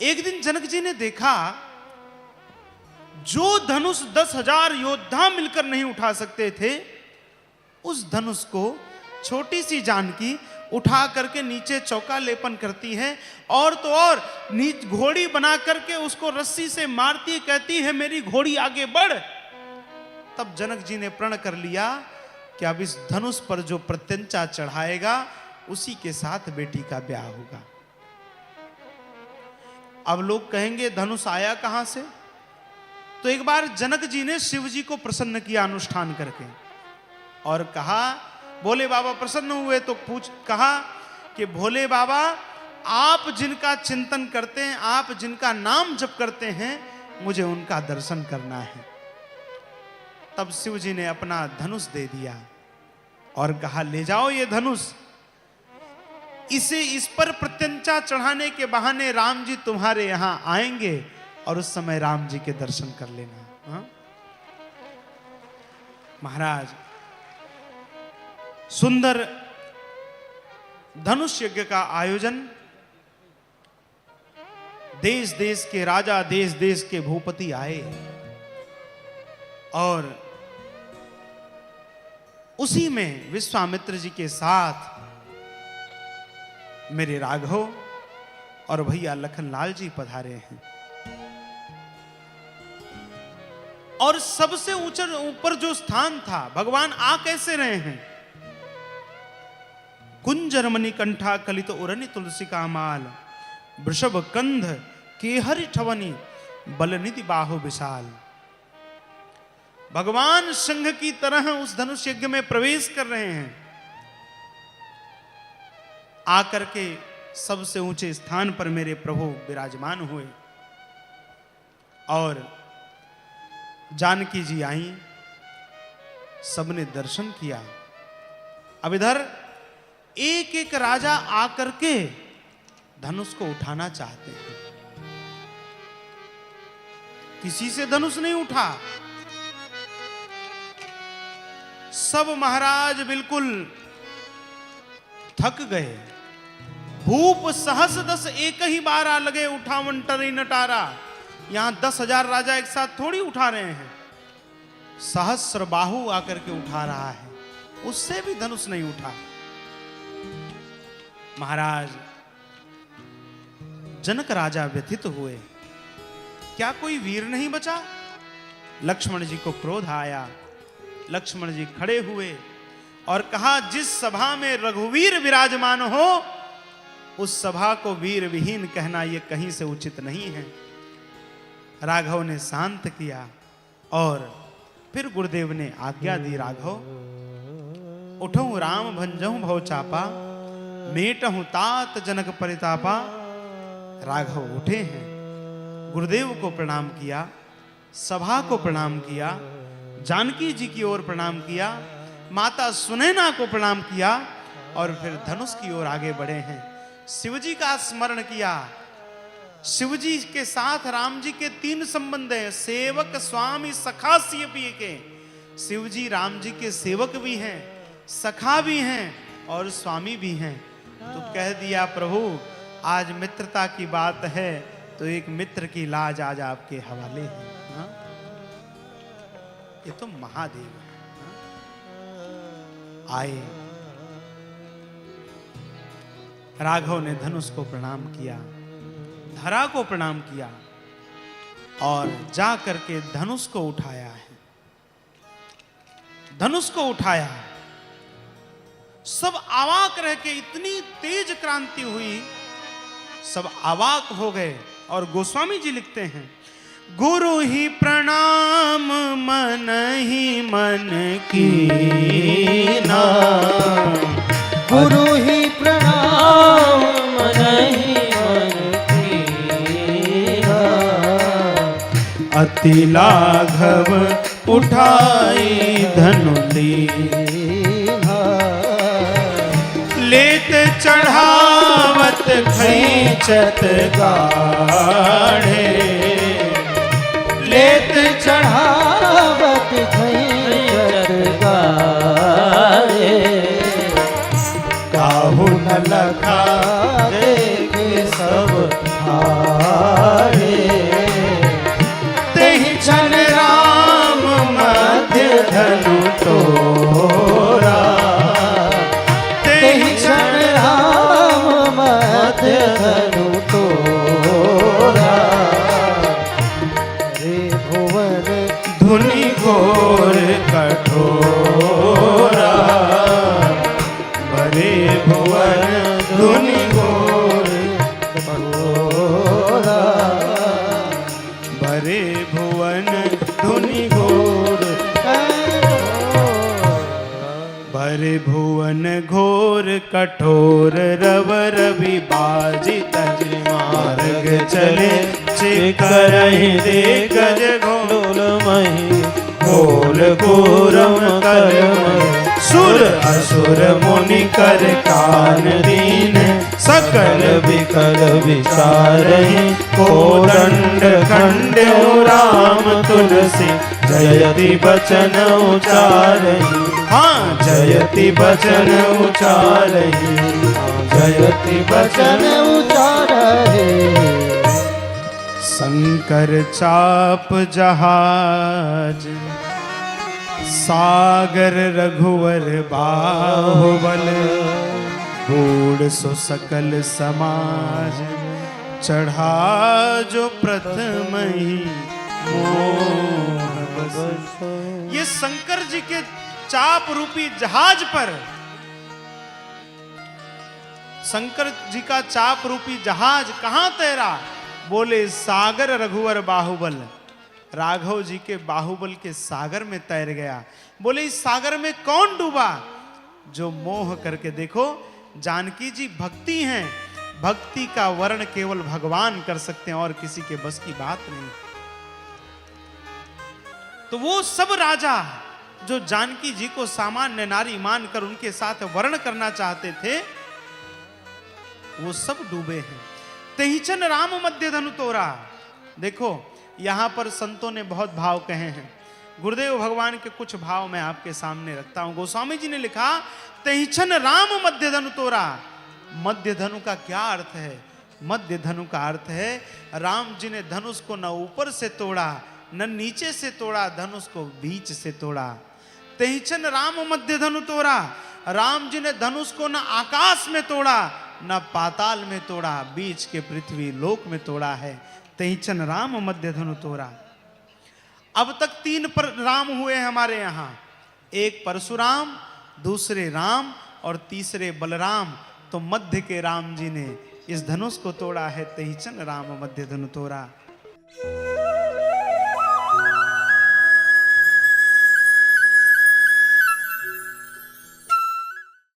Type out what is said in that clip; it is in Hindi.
एक दिन जनक जी ने देखा जो धनुष 10,000 योद्धा मिलकर नहीं उठा सकते थे, उस धनुष को छोटी सी जानकी उठा करके नीचे चौका लेपन करती है, और तो और घोड़ी बना करके उसको रस्सी से मारती, कहती है मेरी घोड़ी आगे बढ़। तब जनक जी ने प्रण कर लिया कि अब इस धनुष पर जो प्रत्यंचा चढ़ाएगा उसी के साथ बेटी का ब्याह होगा। अब लोग कहेंगे धनुष आया कहां से? तो एक बार जनक जी ने शिव जी को प्रसन्न किया अनुष्ठान करके, और कहा, भोले बाबा प्रसन्न हुए तो कहा कि भोले बाबा आप जिनका चिंतन करते हैं, आप जिनका नाम जप करते हैं, मुझे उनका दर्शन करना है। तब शिव जी ने अपना धनुष दे दिया और कहा ले जाओ ये धनुष, इस पर प्रत्यंचा चढ़ाने के बहाने राम जी तुम्हारे यहां आएंगे और उस समय राम जी के दर्शन कर लेना। हा? महाराज सुंदर धनुष यज्ञ का आयोजन देश देश के राजा, देश देश के भूपति आए, और उसी में विश्वामित्र जी के साथ मेरे राघव और भैया लखनलाल जी पधारे हैं। और सबसे ऊपर जो स्थान था, भगवान आ कैसे रहे हैं? कुंजर मणिकंठा कलित उरनि तुलसी का माल, वृषभ कंध केहरि ठवनी बलनिधि बाहु विशाल। भगवान सिंह की तरह उस धनुष यज्ञ में प्रवेश कर रहे हैं। आकर के सबसे ऊंचे स्थान पर मेरे प्रभु विराजमान हुए, और जानकी जी आई, सबने दर्शन किया। अब इधर एक एक राजा आकर के धनुष को उठाना चाहते हैं, किसी से धनुष नहीं उठा। सब महाराज बिल्कुल थक गए। भूप सहस 10 एक ही बारा लगे उठावन टरी नटारा। यहां 10,000 राजा एक साथ थोड़ी उठा रहे हैं, सहस्र बाहु आकर के उठा रहा है, उससे भी धनुष नहीं उठा। महाराज जनक राजा व्यथित हुए, क्या कोई वीर नहीं बचा? लक्ष्मण जी को क्रोध आया। लक्ष्मण जी खड़े हुए और कहा, जिस सभा में रघुवीर विराजमान हो उस सभा को वीर विहीन कहना यह कहीं से उचित नहीं है। राघव ने शांत किया और फिर गुरुदेव ने आज्ञा दी, राघव उठऊं राम भंजऊं भव चापा, मेटहूं तात जनक परितापा। राघव उठे हैं, गुरुदेव को प्रणाम किया, सभा को प्रणाम किया, जानकी जी की ओर प्रणाम किया, माता सुनैना को प्रणाम किया, और फिर धनुष की ओर आगे बढ़े हैं। शिवजी का स्मरण किया। शिवजी के साथ राम जी के 3 संबंध हैं, सेवक स्वामी सखा सिय के। शिवजी राम जी के सेवक भी हैं, सखा भी हैं और स्वामी भी हैं। तो कह दिया, प्रभु आज मित्रता की बात है तो एक मित्र की लाज आज आपके हवाले है। हा? ये तो महादेव है। आए, राघव ने धनुष को प्रणाम किया, धरा को प्रणाम किया, और जा करके धनुष को उठाया है। धनुष को उठाया, सब अवाक रह के, इतनी तेज क्रांति हुई, सब अवाक हो गए। और गोस्वामी जी लिखते हैं, गुरु ही प्रणाम मन ही मन की ना, गुरु ही प्रणाम मन ही मन की ना, अति लाघव उठाई धनुली, लेत चढ़ावत खींचत गाढ़े, लेत चढ़ावत खींचत गाढ़े, काहू न लखा देख सब भरे भुवन घोर कठोर रव रवि बाजी तज मार्ग चले चिकरहि दे गज घोल मही घोल घोरम करम सुर असुर मुनि कर कान दीन सकल विकल विचारहि कोदंड खंड राम तुलसी जयति बचन उचारहि हाँ जयति बचन उचारहि जयति वचन उचारहि शंकर चाप जहाज सागर रघुवर बाहुबल गूढ़ सो सकल समाज चढ़ा जो प्रथम ही मोह बस। ये शंकर जी के चाप रूपी जहाज पर शंकर जी का चाप रूपी जहाज कहां तैरा? बोले सागर रघुवर बाहुबल, राघव जी के बाहुबल के सागर में तैर गया। बोले इस सागर में कौन डूबा? जो मोह करके देखो, जानकी जी भक्ति हैं, भक्ति का वर्ण केवल भगवान कर सकते हैं और किसी के बस की बात नहीं। तो वो सब राजा जो जानकी जी को सामान्य नारी मानकर उनके साथ वर्ण करना चाहते थे, वो सब डूबे हैं। तहिचन राम मध्य धनु तोरा। देखो यहां पर संतों ने बहुत भाव कहे हैं। गुरुदेव भगवान के कुछ भाव मैं आपके सामने रखता हूं। गोस्वामी जी ने लिखा तहिचन राम मध्य धनु तोरा। मध्य धनु का क्या अर्थ है? मध्य धनु का अर्थ है राम जी ने धनुष को न ऊपर से तोड़ा न नीचे से तोड़ा, धनुष को बीच से तोड़ा। तहिचन राम मध्य धनु तोरा। राम जी ने धनुष को न आकाश में तोड़ा न पाताल में तोड़ा, बीच के पृथ्वी लोक में तोड़ा है। तहिचन राम मध्य धनु तोरा। अब तक 3 राम हुए हमारे यहाँ, एक परशुराम, दूसरे राम और तीसरे बलराम। तो मध्य के राम जी ने इस धनुष को तोड़ा है। तहिचन राम मध्य धनु तोरा।